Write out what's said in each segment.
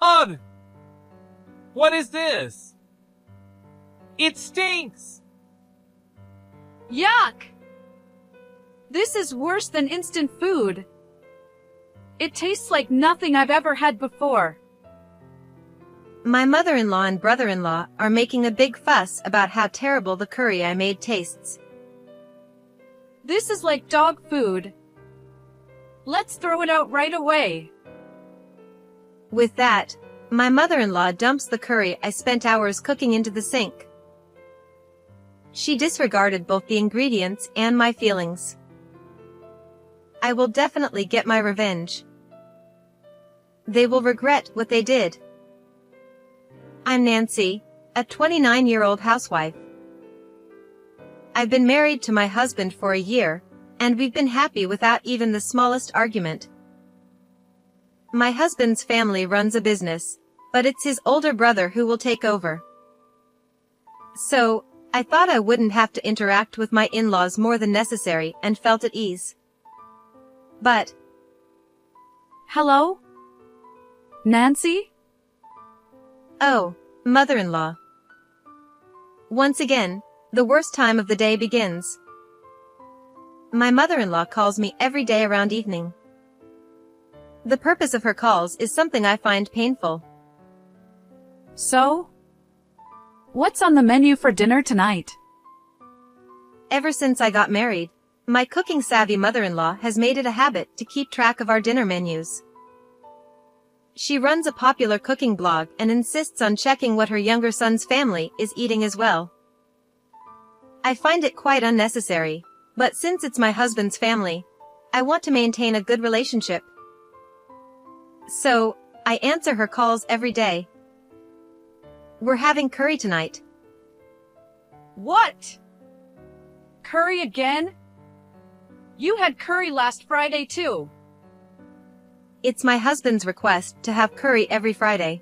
Ugh! What is this? It stinks! Yuck! This is worse than instant food. It tastes like nothing I've ever had before. My mother-in-law and brother-in-law are making a big fuss about how terrible the curry I made tastes. This is like dog food. Let's throw it out right away. With that, my mother-in-law dumps the curry I spent hours cooking into the sink. She disregarded both the ingredients and my feelings. I will definitely get my revenge. They will regret what they did. I'm Nancy, a 29-year-old housewife. I've been married to my husband for a year, and we've been happy without even the smallest argument. My husband's family runs a business, but it's his older brother who will take over. So, I thought I wouldn't have to interact with my in-laws more than necessary and felt at ease. But... Hello? Nancy? Oh, mother-in-law. Once again, the worst time of the day begins. My mother-in-law calls me every day around evening. The purpose of her calls is something I find painful. So? What's on the menu for dinner tonight? Ever since I got married, my cooking-savvy mother-in-law has made it a habit to keep track of our dinner menus. She runs a popular cooking blog and insists on checking what her younger son's family is eating as well. I find it quite unnecessary, but since it's my husband's family, I want to maintain a good relationship. So, I answer her calls every day. We're having curry tonight. What? Curry again? You had curry last Friday too. It's my husband's request to have curry every Friday.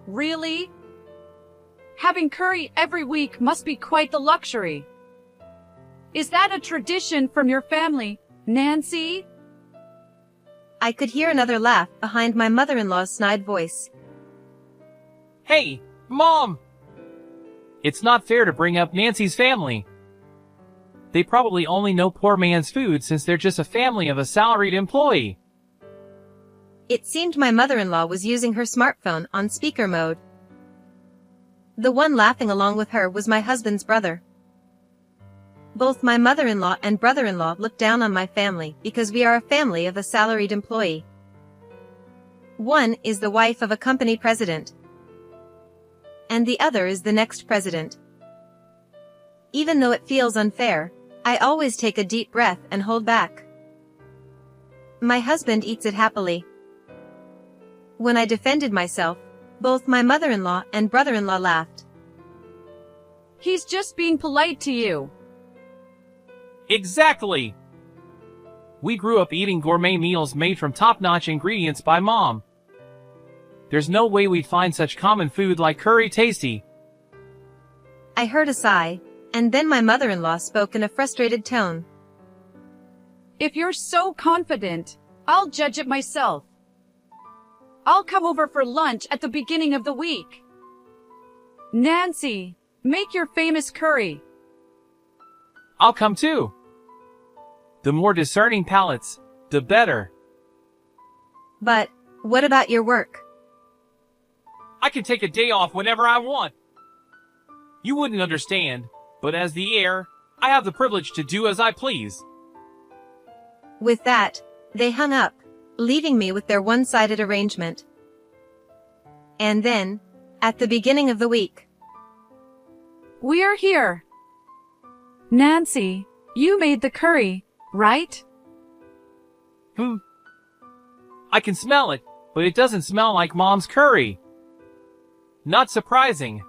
Really? Having curry every week must be quite the luxury. Is that a tradition from your family, Nancy? I could hear another laugh behind my mother-in-law's snide voice. Hey, Mom! It's not fair to bring up Nancy's family. They probably only know poor man's food since they're just a family of a salaried employee. It seemed my mother-in-law was using her smartphone on speaker mode. The one laughing along with her was my husband's brother. Both my mother-in-law and brother-in-law look down on my family because we are a family of a salaried employee. One is the wife of a company president, and the other is the next president. Even though it feels unfair, I always take a deep breath and hold back. My husband eats it happily. When I defended myself, both my mother-in-law and brother-in-law laughed. He's just being polite to you. Exactly! We grew up eating gourmet meals made from top-notch ingredients by Mom. There's no way we'd find such common food like curry tasty. I heard a sigh, and then my mother-in-law spoke in a frustrated tone. If you're so confident, I'll judge it myself. I'll come over for lunch at the beginning of the week. Nancy, make your famous curry. I'll come too. The more discerning palates, the better. But, what about your work? I can take a day off whenever I want. You wouldn't understand, but as the heir, I have the privilege to do as I please. With that, they hung up, leaving me with their one-sided arrangement. And then, at the beginning of the week. We're here. Nancy, you made the curry, right? I can smell it, but it doesn't smell like Mom's curry. Not surprising.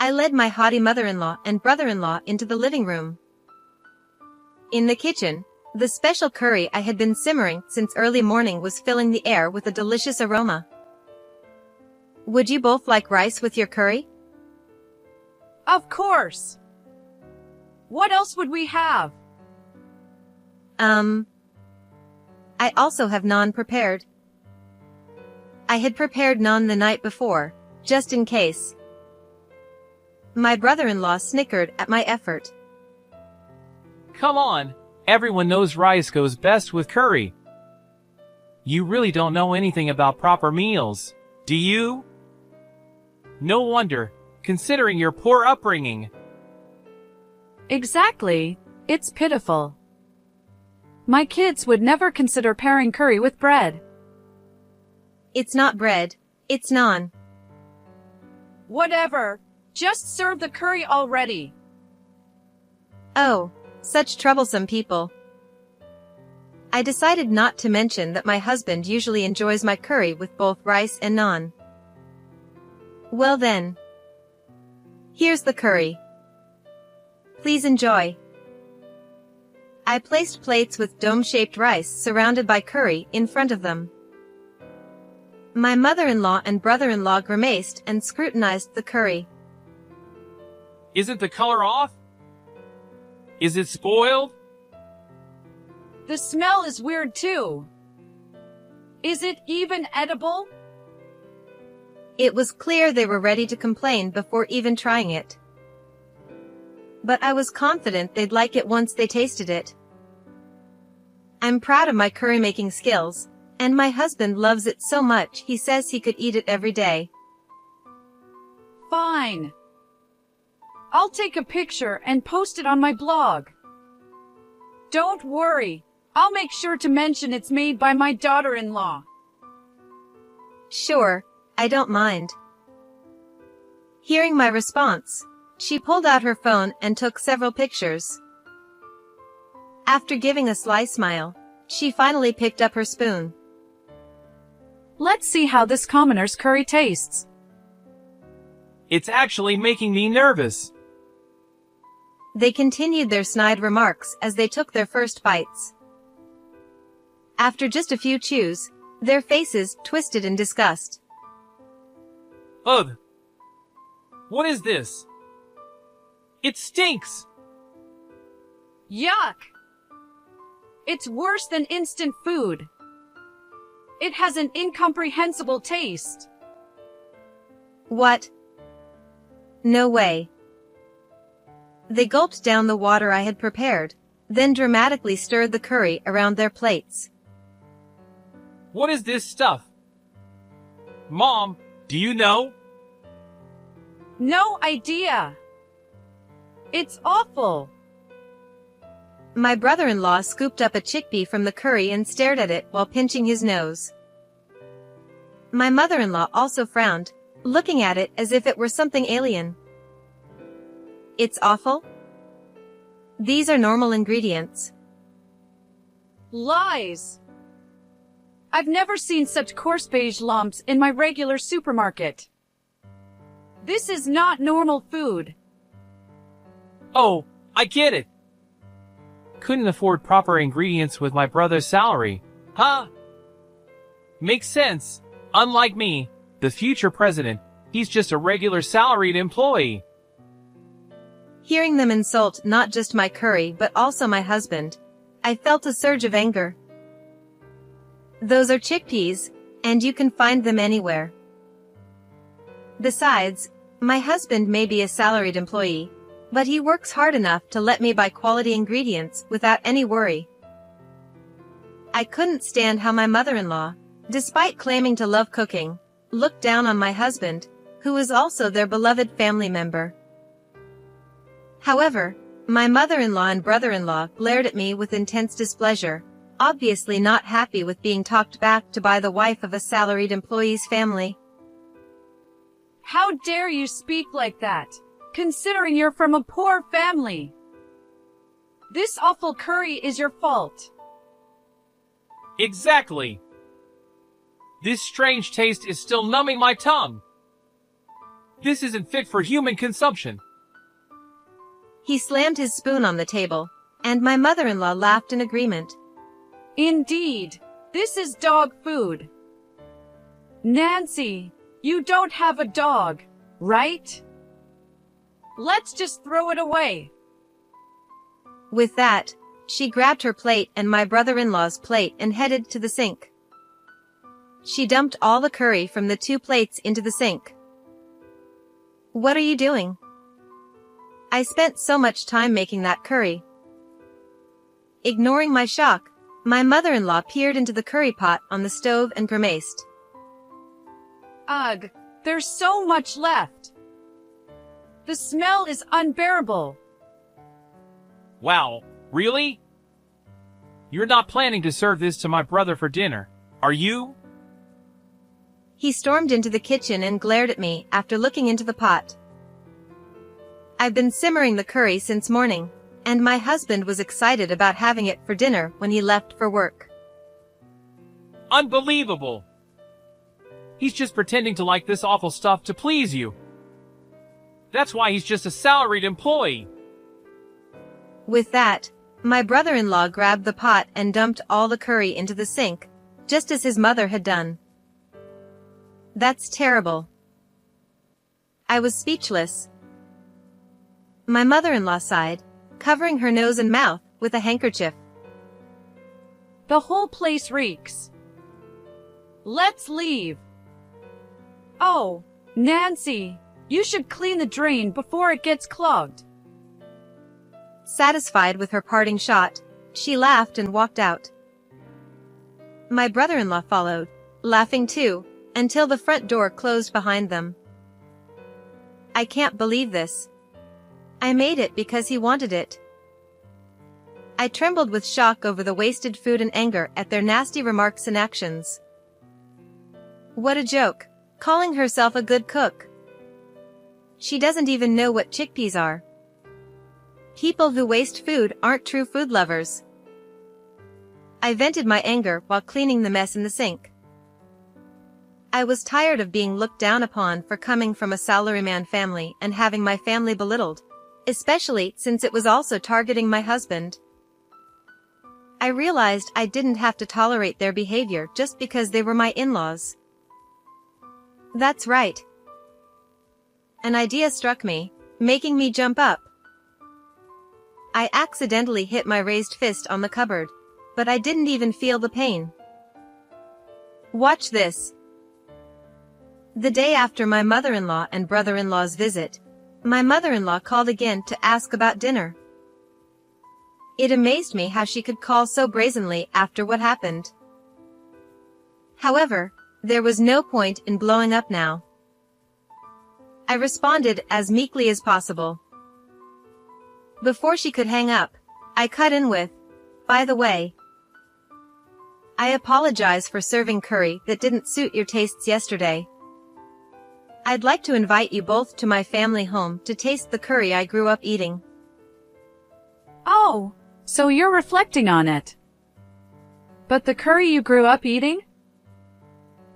I led my haughty mother-in-law and brother-in-law into the living room. In the kitchen, the special curry I had been simmering since early morning was filling the air with a delicious aroma. Would you both like rice with your curry? Of course. What else would we have? I also have naan prepared. I had prepared naan the night before, just in case. My brother-in-law snickered at my effort. Come on, everyone knows rice goes best with curry. You really don't know anything about proper meals, do you? No wonder, considering your poor upbringing. Exactly. It's pitiful. My kids would never consider pairing curry with bread. It's not bread, it's naan. Whatever. Just serve the curry already. Oh, such troublesome people. I decided not to mention that my husband usually enjoys my curry with both rice and naan. Well then. Here's the curry. Please enjoy. I placed plates with dome-shaped rice surrounded by curry in front of them. My mother-in-law and brother-in-law grimaced and scrutinized the curry. Isn't the color off? Is it spoiled? The smell is weird too. Is it even edible? It was clear they were ready to complain before even trying it. But I was confident they'd like it once they tasted it. I'm proud of my curry-making skills, and my husband loves it so much he says he could eat it every day. Fine. I'll take a picture and post it on my blog. Don't worry, I'll make sure to mention it's made by my daughter-in-law. Sure, I don't mind. Hearing my response, she pulled out her phone and took several pictures. After giving a sly smile, she finally picked up her spoon. Let's see how this commoner's curry tastes. It's actually making me nervous. They continued their snide remarks as they took their first bites. After just a few chews, their faces twisted in disgust. Ugh! What is this? It stinks! Yuck! It's worse than instant food. It has an incomprehensible taste. What? No way. They gulped down the water I had prepared, then dramatically stirred the curry around their plates. What is this stuff? Mom, do you know? No idea. It's awful. My brother-in-law scooped up a chickpea from the curry and stared at it while pinching his nose. My mother-in-law also frowned, looking at it as if it were something alien. It's awful? These are normal ingredients. Lies. I've never seen such coarse beige lumps in my regular supermarket. This is not normal food. Oh, I get it. Couldn't afford proper ingredients with my brother's salary, huh? Makes sense. Unlike me, the future president, he's just a regular salaried employee. Hearing them insult not just my curry but also my husband, I felt a surge of anger. Those are chickpeas, and you can find them anywhere. Besides, my husband may be a salaried employee, but he works hard enough to let me buy quality ingredients without any worry. I couldn't stand how my mother-in-law, despite claiming to love cooking, looked down on my husband, who was also their beloved family member. However, my mother-in-law and brother-in-law glared at me with intense displeasure, obviously not happy with being talked back to by the wife of a salaried employee's family. How dare you speak like that, considering you're from a poor family? This awful curry is your fault. Exactly. This strange taste is still numbing my tongue. This isn't fit for human consumption. He slammed his spoon on the table, and my mother-in-law laughed in agreement. Indeed, this is dog food. Nancy, you don't have a dog, right? Let's just throw it away. With that, she grabbed her plate and my brother-in-law's plate and headed to the sink. She dumped all the curry from the 2 plates into the sink. "What are you doing? I spent so much time making that curry." Ignoring my shock, my mother-in-law peered into the curry pot on the stove and grimaced. Ugh, there's so much left. The smell is unbearable. Wow, really? You're not planning to serve this to my brother for dinner, are you? He stormed into the kitchen and glared at me after looking into the pot. I've been simmering the curry since morning, and my husband was excited about having it for dinner when he left for work. Unbelievable! He's just pretending to like this awful stuff to please you. That's why he's just a salaried employee. With that, my brother-in-law grabbed the pot and dumped all the curry into the sink, just as his mother had done. That's terrible. I was speechless. My mother-in-law sighed, covering her nose and mouth with a handkerchief. The whole place reeks. Let's leave. Oh, Nancy, you should clean the drain before it gets clogged. Satisfied with her parting shot, she laughed and walked out. My brother-in-law followed, laughing too, until the front door closed behind them. I can't believe this. I made it because he wanted it. I trembled with shock over the wasted food and anger at their nasty remarks and actions. What a joke, calling herself a good cook. She doesn't even know what chickpeas are. People who waste food aren't true food lovers. I vented my anger while cleaning the mess in the sink. I was tired of being looked down upon for coming from a salaryman family and having my family belittled, especially since it was also targeting my husband. I realized I didn't have to tolerate their behavior just because they were my in-laws. That's right. An idea struck me, making me jump up. I accidentally hit my raised fist on the cupboard, but I didn't even feel the pain. Watch this. The day after my mother-in-law and brother-in-law's visit, my mother-in-law called again to ask about dinner. It amazed me how she could call so brazenly after what happened. However, there was no point in blowing up now. I responded as meekly as possible. Before she could hang up, I cut in with, "By the way, I apologize for serving curry that didn't suit your tastes yesterday. I'd like to invite you both to my family home to taste the curry I grew up eating." Oh, so you're reflecting on it. But the curry you grew up eating?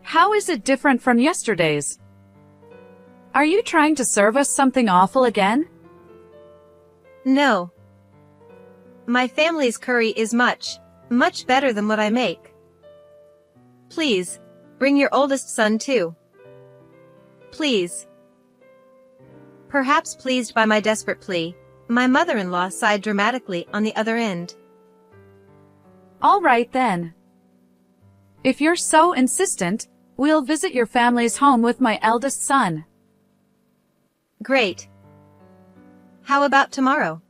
How is it different from yesterday's? Are you trying to serve us something awful again? No. My family's curry is much, much better than what I make. Please, bring your oldest son too. Please. Perhaps pleased by my desperate plea, my mother-in-law sighed dramatically on the other end. All right then. If you're so insistent, we'll visit your family's home with my eldest son. Great. How about tomorrow?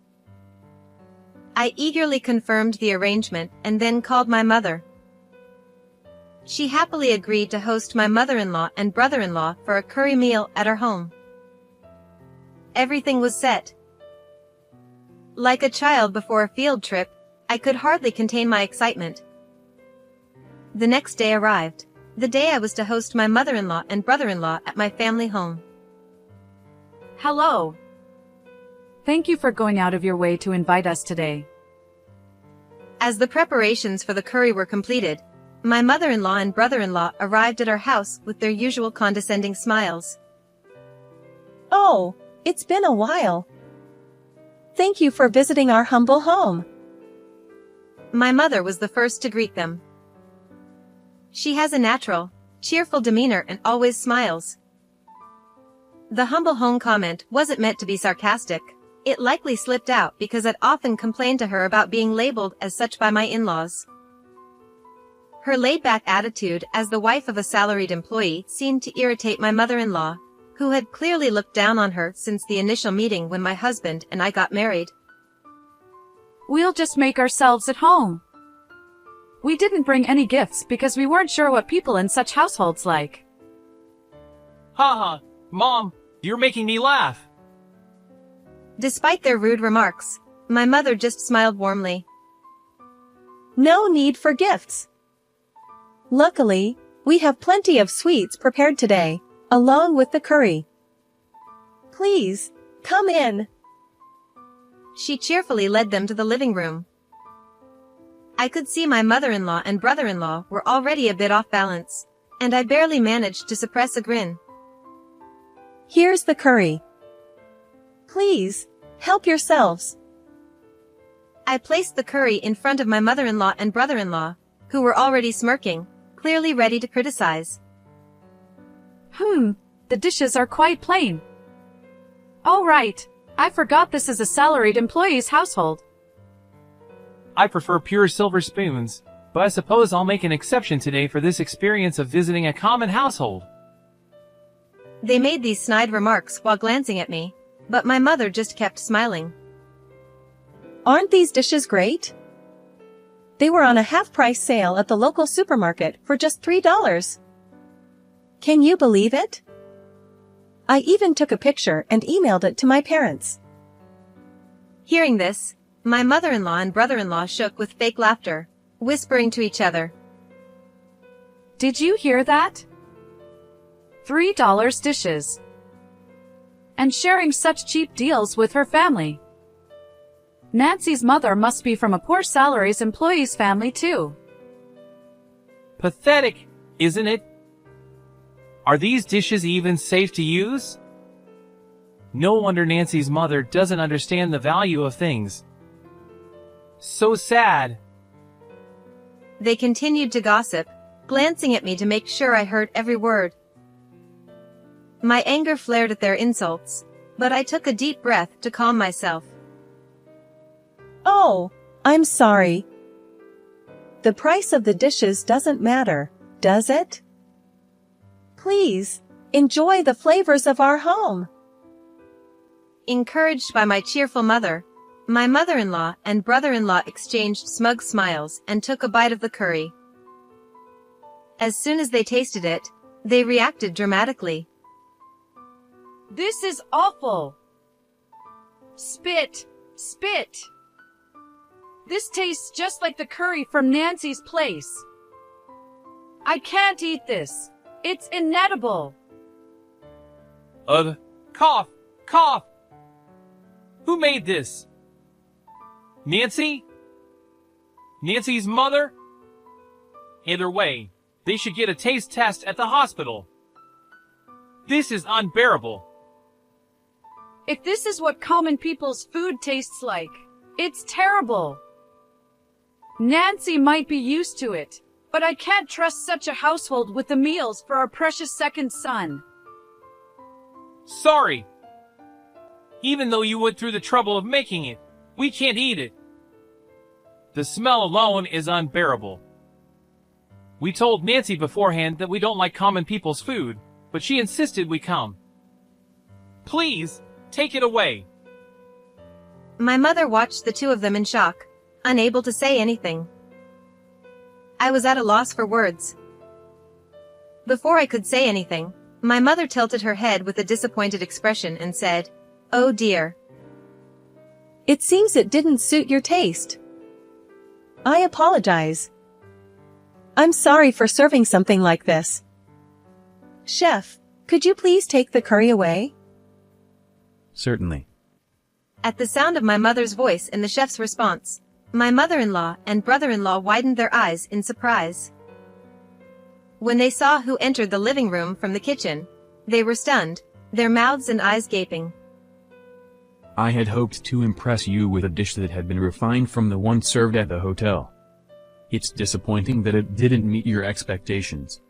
I eagerly confirmed the arrangement and then called my mother. She happily agreed to host my mother-in-law and brother-in-law for a curry meal at our home. Everything was set. Like a child before a field trip, I could hardly contain my excitement. The next day arrived, the day I was to host my mother-in-law and brother-in-law at my family home. Hello. Thank you for going out of your way to invite us today. As the preparations for the curry were completed, my mother-in-law and brother-in-law arrived at our house with their usual condescending smiles. "Oh, it's been a while. Thank you for visiting our humble home." My mother was the first to greet them. She has a natural, cheerful demeanor and always smiles. The humble home comment wasn't meant to be sarcastic. It likely slipped out because I'd often complained to her about being labeled as such by my in-laws. Her laid-back attitude as the wife of a salaried employee seemed to irritate my mother-in-law, who had clearly looked down on her since the initial meeting when my husband and I got married. We'll just make ourselves at home. We didn't bring any gifts because we weren't sure what people in such households like. Haha, Mom, you're making me laugh. Despite their rude remarks, my mother just smiled warmly. No need for gifts. Luckily, we have plenty of sweets prepared today, along with the curry. Please, come in. She cheerfully led them to the living room. I could see my mother-in-law and brother-in-law were already a bit off balance, and I barely managed to suppress a grin. Here's the curry. Please, help yourselves. I placed the curry in front of my mother-in-law and brother-in-law, who were already smirking, clearly ready to criticize. The dishes are quite plain. Oh right, I forgot this is a salaried employee's household. I prefer pure silver spoons, but I suppose I'll make an exception today for this experience of visiting a common household. They made these snide remarks while glancing at me, but my mother just kept smiling. Aren't these dishes great? They were on a half-price sale at the local supermarket for just $3. Can you believe it? I even took a picture and emailed it to my parents. Hearing this, my mother-in-law and brother-in-law shook with fake laughter, whispering to each other. Did you hear that? $3 dishes. And sharing such cheap deals with her family. Nancy's mother must be from a poor salaries employee's family too. Pathetic, isn't it? Are these dishes even safe to use? No wonder Nancy's mother doesn't understand the value of things. So sad. They continued to gossip, glancing at me to make sure I heard every word. My anger flared at their insults, but I took a deep breath to calm myself. Oh, I'm sorry. The price of the dishes doesn't matter, does it? Please, enjoy the flavors of our home. Encouraged by my cheerful mother, my mother-in-law and brother-in-law exchanged smug smiles and took a bite of the curry. As soon as they tasted it, they reacted dramatically. This is awful. Spit, spit. This tastes just like the curry from Nancy's place. I can't eat this. It's inedible. Cough, cough. Who made this? Nancy? Nancy's mother? Either way, they should get a taste test at the hospital. This is unbearable. If this is what common people's food tastes like, it's terrible. Nancy might be used to it, but I can't trust such a household with the meals for our precious second son. Sorry. Even though you went through the trouble of making it, we can't eat it. The smell alone is unbearable. We told Nancy beforehand that we don't like common people's food, but she insisted we come. Please, take it away. My mother watched the two of them in shock, unable to say anything. I was at a loss for words. Before I could say anything, my mother tilted her head with a disappointed expression and said, "Oh dear. It seems it didn't suit your taste. I apologize. I'm sorry for serving something like this. Chef, could you please take the curry away?" Certainly. At the sound of my mother's voice and the chef's response, my mother-in-law and brother-in-law widened their eyes in surprise. When they saw who entered the living room from the kitchen, they were stunned, their mouths and eyes gaping. I had hoped to impress you with a dish that had been refined from the one served at the hotel. It's disappointing that it didn't meet your expectations.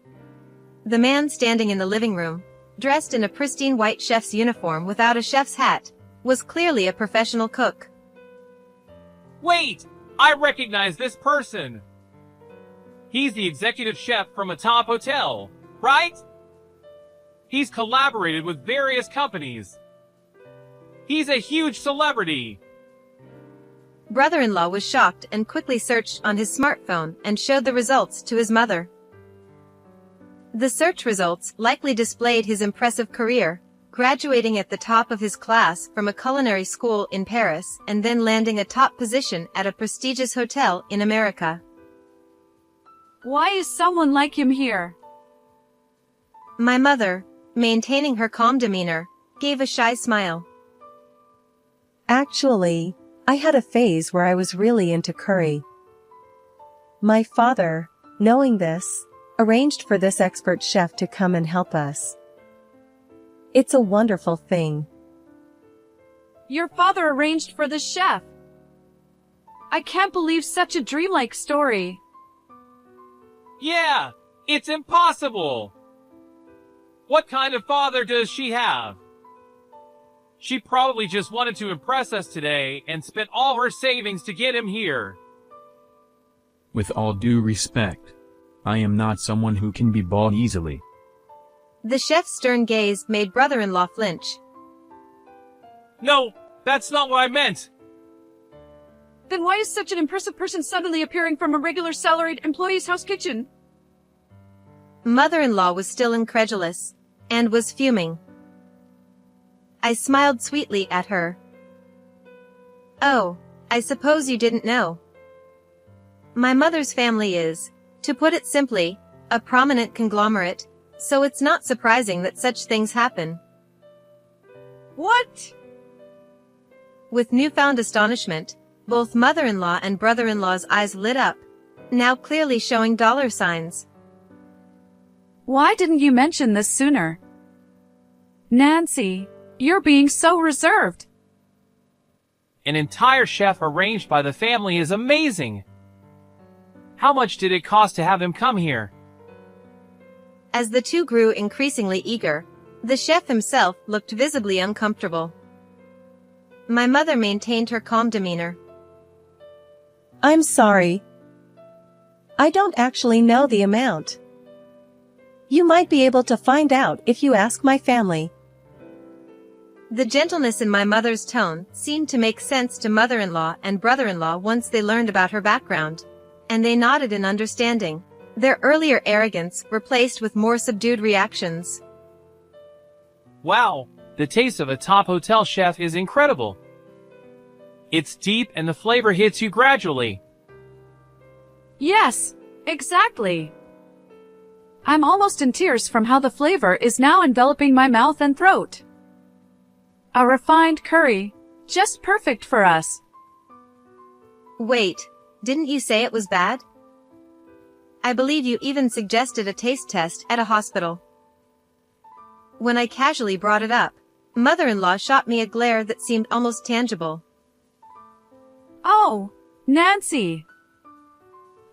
The man standing in the living room, dressed in a pristine white chef's uniform without a chef's hat, was clearly a professional cook. Wait! I recognize this person! He's the executive chef from a top hotel, right? He's collaborated with various companies. He's a huge celebrity. Brother-in-law was shocked and quickly searched on his smartphone and showed the results to his mother. The search results likely displayed his impressive career, graduating at the top of his class from a culinary school in Paris and then landing a top position at a prestigious hotel in America. Why is someone like him here? My mother, maintaining her calm demeanor, gave a shy smile. Actually, I had a phase where I was really into curry. My father, knowing this, arranged for this expert chef to come and help us. It's a wonderful thing. Your father arranged for the chef. I can't believe such a dreamlike story. Yeah, it's impossible. What kind of father does she have? She probably just wanted to impress us today and spent all her savings to get him here. With all due respect, I am not someone who can be bought easily. The chef's stern gaze made brother-in-law flinch. No, that's not what I meant. Then why is such an impressive person suddenly appearing from a regular salaried employee's house kitchen? Mother-in-law was still incredulous, and was fuming. I smiled sweetly at her. Oh, I suppose you didn't know. My mother's family is, to put it simply, a prominent conglomerate, so it's not surprising that such things happen. What? With newfound astonishment, both mother-in-law and brother-in-law's eyes lit up, now clearly showing dollar signs. Why didn't you mention this sooner? Nancy, you're being so reserved. An entire chef arranged by the family is amazing. How much did it cost to have him come here? As the two grew increasingly eager, the chef himself looked visibly uncomfortable. My mother maintained her calm demeanor. I'm sorry. I don't actually know the amount. You might be able to find out if you ask my family. The gentleness in my mother's tone seemed to make sense to mother-in-law and brother-in-law once they learned about her background, and they nodded in understanding, their earlier arrogance replaced with more subdued reactions. Wow, the taste of a top hotel chef is incredible. It's deep and the flavor hits you gradually. Yes, exactly. I'm almost in tears from how the flavor is now enveloping my mouth and throat. A refined curry, just perfect for us. Wait, didn't you say it was bad? I believe you even suggested a taste test at a hospital. When I casually brought it up, mother-in-law shot me a glare that seemed almost tangible. Oh, Nancy.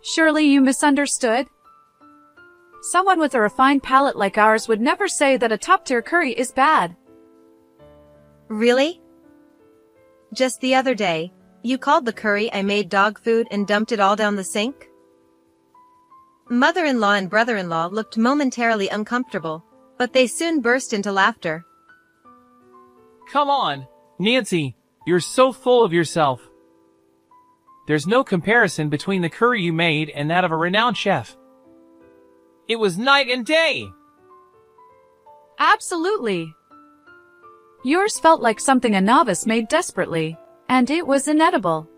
Surely you misunderstood? Someone with a refined palate like ours would never say that a top-tier curry is bad. Really? Just the other day, you called the curry I made dog food and dumped it all down the sink? Mother-in-law and brother-in-law looked momentarily uncomfortable, but they soon burst into laughter. Come on, Nancy, you're so full of yourself. There's no comparison between the curry you made and that of a renowned chef. It was night and day. Absolutely. Yours felt like something a novice made desperately, and it was inedible.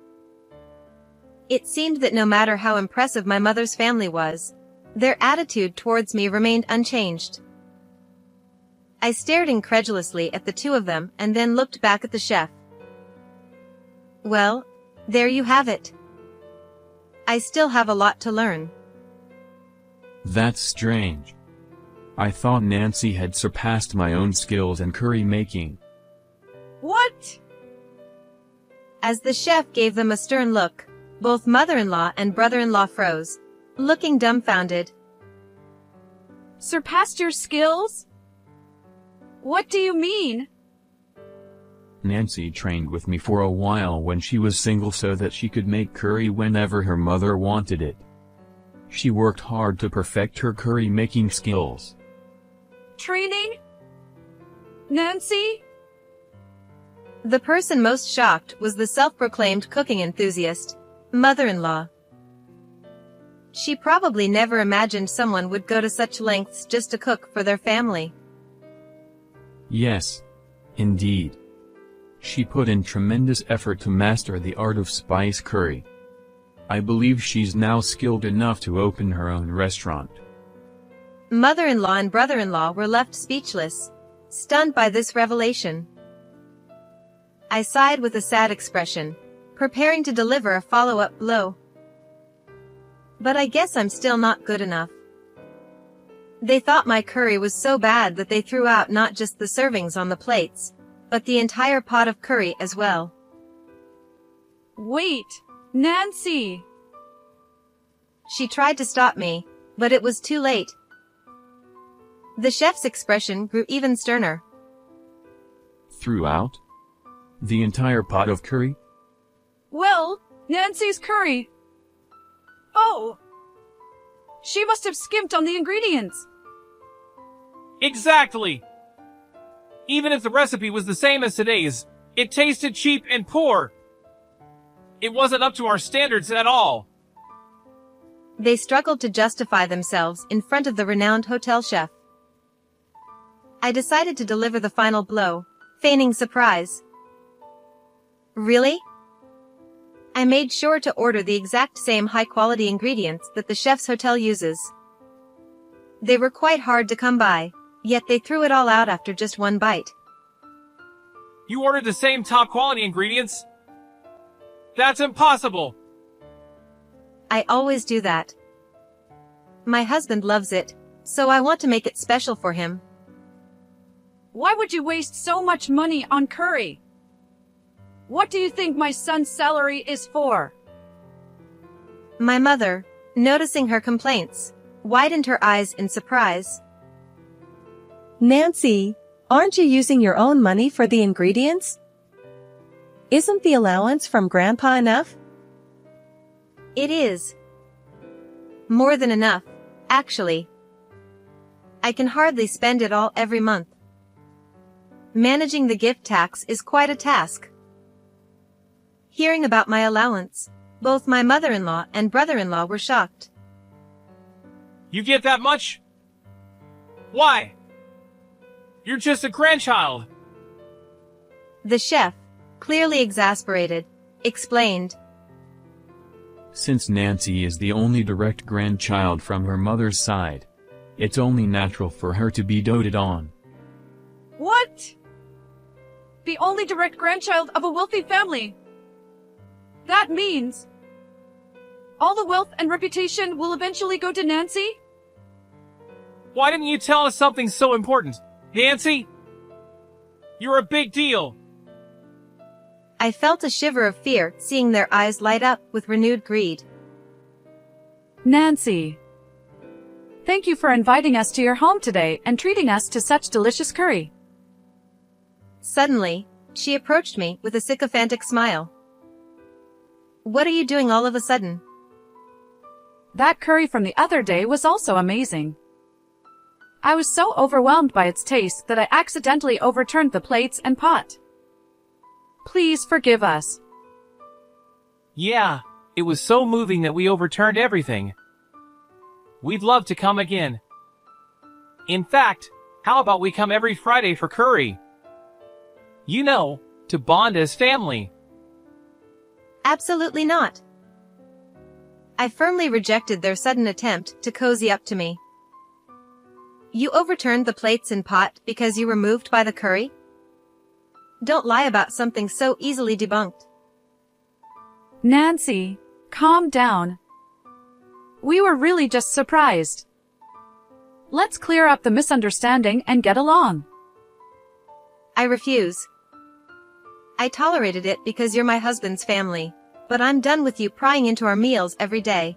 It seemed that no matter how impressive my mother's family was, their attitude towards me remained unchanged. I stared incredulously at the two of them and then looked back at the chef. Well, there you have it. I still have a lot to learn. That's strange. I thought Nancy had surpassed my own skills in curry making. What? As the chef gave them a stern look, both mother-in-law and brother-in-law froze, looking dumbfounded. Surpassed your skills? What do you mean? Nancy trained with me for a while when she was single so that she could make curry whenever her mother wanted it. She worked hard to perfect her curry-making skills. Training? Nancy? The person most shocked was the self-proclaimed cooking enthusiast, mother-in-law. She probably never imagined someone would go to such lengths just to cook for their family. Yes. Indeed. She put in tremendous effort to master the art of spice curry. I believe she's now skilled enough to open her own restaurant. Mother-in-law and brother-in-law were left speechless, stunned by this revelation. I sighed with a sad expression, preparing to deliver a follow-up blow. But I guess I'm still not good enough. They thought my curry was so bad that they threw out not just the servings on the plates, but the entire pot of curry as well. Wait, Nancy! She tried to stop me, but it was too late. The chef's expression grew even sterner. Threw out? The entire pot of curry? Well, Nancy's curry. Oh! She must have skimped on the ingredients. Exactly! Even if the recipe was the same as today's, it tasted cheap and poor. It wasn't up to our standards at all. They struggled to justify themselves in front of the renowned hotel chef. I decided to deliver the final blow, feigning surprise. Really? I made sure to order the exact same high-quality ingredients that the chef's hotel uses. They were quite hard to come by, yet they threw it all out after just one bite. You ordered the same top-quality ingredients? That's impossible! I always do that. My husband loves it, so I want to make it special for him. Why would you waste so much money on curry? What do you think my son's salary is for? My mother, noticing her complaints, widened her eyes in surprise. Nancy, aren't you using your own money for the ingredients? Isn't the allowance from Grandpa enough? It is. More than enough, actually. I can hardly spend it all every month. Managing the gift tax is quite a task. Hearing about my allowance, both my mother-in-law and brother-in-law were shocked. You get that much? Why? You're just a grandchild. The chef, clearly exasperated, explained. Since Nancy is the only direct grandchild from her mother's side, it's only natural for her to be doted on. What? The only direct grandchild of a wealthy family. That means all the wealth and reputation will eventually go to Nancy? Why didn't you tell us something so important? Nancy? You're a big deal. I felt a shiver of fear seeing their eyes light up with renewed greed. Nancy, thank you for inviting us to your home today and treating us to such delicious curry. Suddenly, she approached me with a sycophantic smile. What are you doing all of a sudden? That curry from the other day was also amazing. I was so overwhelmed by its taste that I accidentally overturned the plates and pot. Please forgive us. Yeah, it was so moving that we overturned everything. We'd love to come again. In fact, how about we come every Friday for curry? You know, to bond as family. Absolutely not. I firmly rejected their sudden attempt to cozy up to me. You overturned the plates and pot because you were moved by the curry? Don't lie about something so easily debunked. Nancy, calm down. We were really just surprised. Let's clear up the misunderstanding and get along. I refuse. I tolerated it because you're my husband's family, but I'm done with you prying into our meals every day.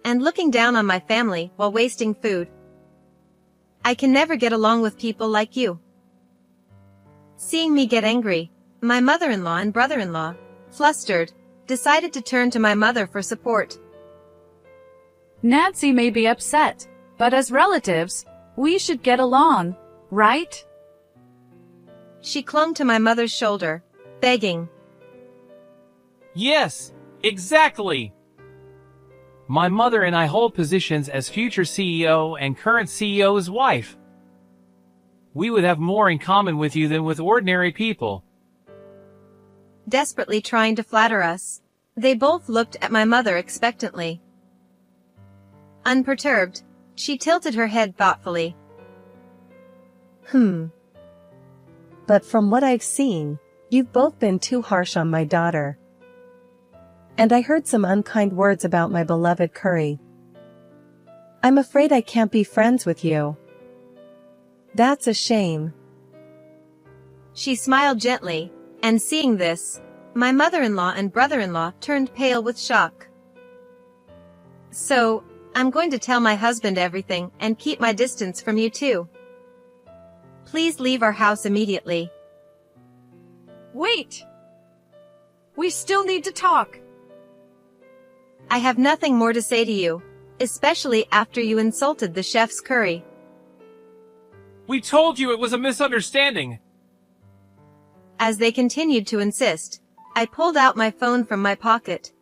And looking down on my family while wasting food. I can never get along with people like you. Seeing me get angry, my mother-in-law and brother-in-law, flustered, decided to turn to my mother for support. Nancy may be upset, but as relatives, we should get along, right? She clung to my mother's shoulder, begging. Yes, exactly. My mother and I hold positions as future CEO and current CEO's wife. We would have more in common with you than with ordinary people. Desperately trying to flatter us, they both looked at my mother expectantly. Unperturbed, she tilted her head thoughtfully. But from what I've seen, you've both been too harsh on my daughter. And I heard some unkind words about my beloved Curry. I'm afraid I can't be friends with you. That's a shame. She smiled gently, and seeing this, my mother-in-law and brother-in-law turned pale with shock. So, I'm going to tell my husband everything and keep my distance from you too. Please leave our house immediately. Wait! We still need to talk. I have nothing more to say to you, especially after you insulted the chef's curry. We told you it was a misunderstanding. As they continued to insist, I pulled out my phone from my pocket.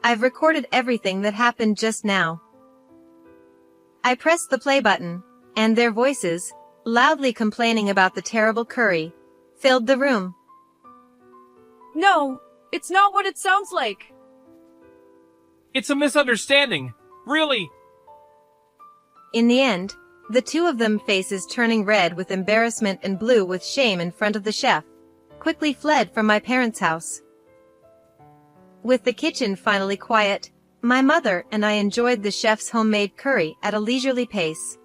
I've recorded everything that happened just now. I pressed the play button, and their voices, loudly complaining about the terrible curry, filled the room. No, it's not what it sounds like. It's a misunderstanding. Really. In the end, the two of them, faces turning red with embarrassment and blue with shame in front of the chef, quickly fled from my parents' house. With the kitchen finally quiet, my mother and I enjoyed the chef's homemade curry at a leisurely pace.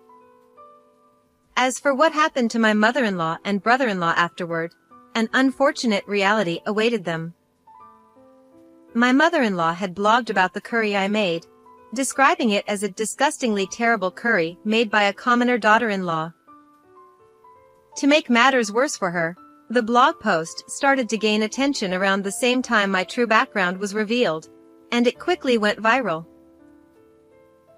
As for what happened to my mother-in-law and brother-in-law afterward, an unfortunate reality awaited them. My mother-in-law had blogged about the curry I made, describing it as a disgustingly terrible curry made by a commoner daughter-in-law. To make matters worse for her, the blog post started to gain attention around the same time my true background was revealed, and it quickly went viral.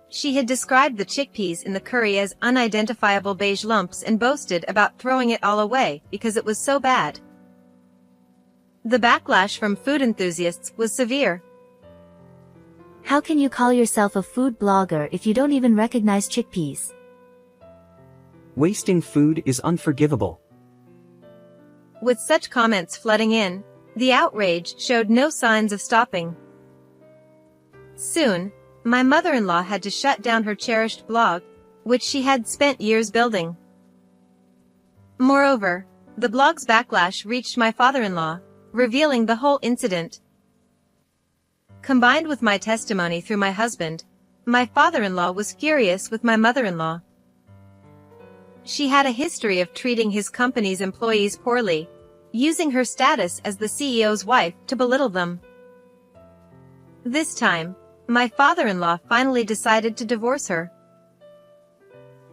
She had described the chickpeas in the curry as unidentifiable beige lumps and boasted about throwing it all away because it was so bad. The backlash from food enthusiasts was severe. How can you call yourself a food blogger if you don't even recognize chickpeas? Wasting food is unforgivable. With such comments flooding in, the outrage showed no signs of stopping. Soon, my mother-in-law had to shut down her cherished blog, which she had spent years building. Moreover, the blog's backlash reached my father-in-law, revealing the whole incident. Combined with my testimony through my husband, my father-in-law was furious with my mother-in-law. She had a history of treating his company's employees poorly, using her status as the CEO's wife to belittle them. This time, my father-in-law finally decided to divorce her.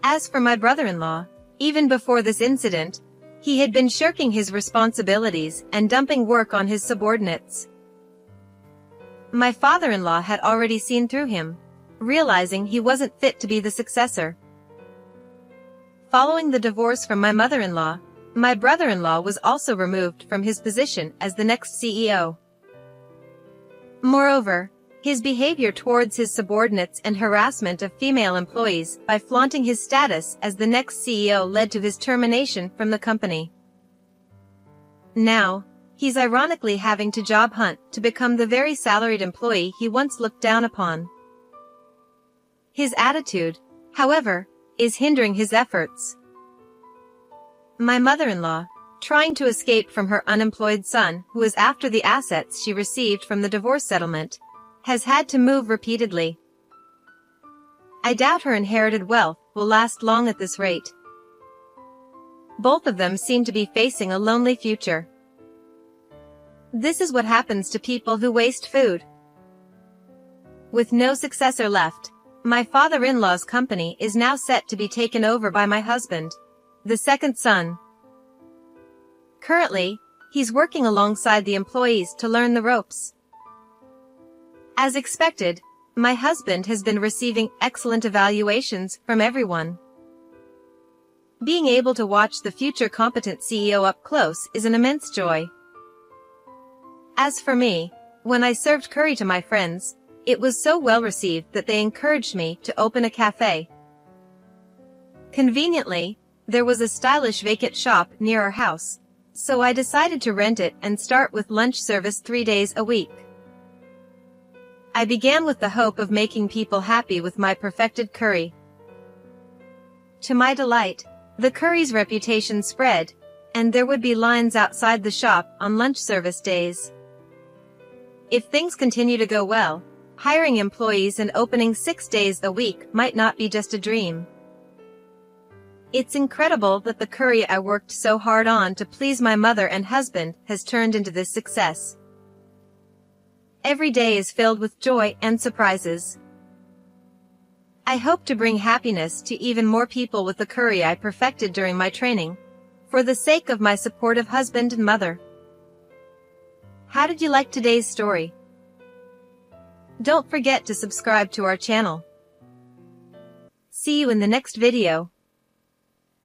As for my brother-in-law, even before this incident, he had been shirking his responsibilities and dumping work on his subordinates. My father-in-law had already seen through him, realizing he wasn't fit to be the successor. Following the divorce from my mother-in-law, my brother-in-law was also removed from his position as the next CEO. Moreover, his behavior towards his subordinates and harassment of female employees by flaunting his status as the next CEO led to his termination from the company. Now, he's ironically having to job hunt to become the very salaried employee he once looked down upon. His attitude, however, is hindering his efforts. My mother-in-law, trying to escape from her unemployed son who is after the assets she received from the divorce settlement, has had to move repeatedly. I doubt her inherited wealth will last long at this rate. Both of them seem to be facing a lonely future. This is what happens to people who waste food. With no successor left, my father-in-law's company is now set to be taken over by my husband, the second son. Currently, he's working alongside the employees to learn the ropes. As expected, my husband has been receiving excellent evaluations from everyone. Being able to watch the future competent CEO up close is an immense joy. As for me, when I served curry to my friends, it was so well received that they encouraged me to open a cafe. Conveniently, there was a stylish vacant shop near our house, so I decided to rent it and start with lunch service 3 days a week. I began with the hope of making people happy with my perfected curry. To my delight, the curry's reputation spread, and there would be lines outside the shop on lunch service days. If things continue to go well, hiring employees and opening 6 days a week might not be just a dream. It's incredible that the curry I worked so hard on to please my mother and husband has turned into this success. Every day is filled with joy and surprises. I hope to bring happiness to even more people with the curry I perfected during my training, for the sake of my supportive husband and mother. How did you like today's story? Don't forget to subscribe to our channel. See you in the next video.